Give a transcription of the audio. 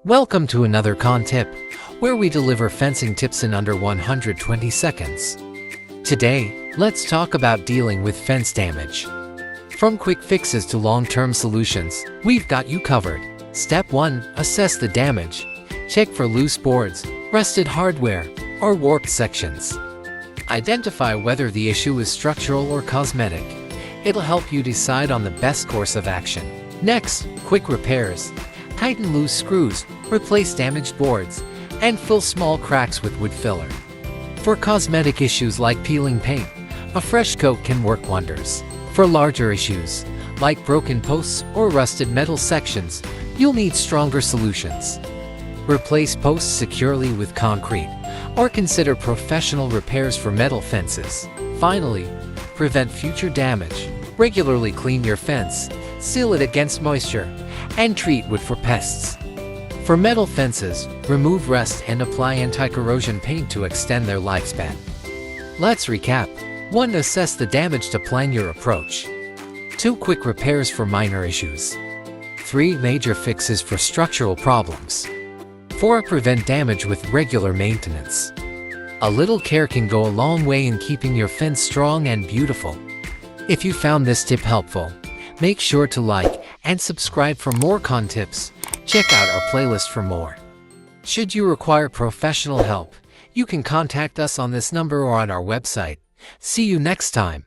Welcome to another CAAN tip, where we deliver fencing tips in under 120 seconds. Today, let's talk about dealing with fence damage. From quick fixes to long-term solutions, we've got you covered. Step 1. Assess the damage. Check for loose boards, rusted hardware, or warped sections. Identify whether the issue is structural or cosmetic. It'll help you decide on the best course of action. Next, quick repairs. Tighten loose screws, replace damaged boards, and fill small cracks with wood filler. For cosmetic issues like peeling paint, a fresh coat can work wonders. For larger issues, like broken posts or rusted metal sections, you'll need stronger solutions. Replace posts securely with concrete, or consider professional repairs for metal fences. Finally, prevent future damage. Regularly clean your fence, seal it against moisture, and treat wood for pests. For metal fences, remove rust and apply anti-corrosion paint to extend their lifespan. Let's recap. 1. Assess the damage to plan your approach. 2. Quick repairs for minor issues. 3. Major fixes for structural problems. 4. Prevent damage with regular maintenance. A little care can go a long way in keeping your fence strong and beautiful. If you found this tip helpful, make sure to like and subscribe for more CAAN tips. Check out our playlist for more. Should you require professional help, you can contact us on this number or on our website. See you next time.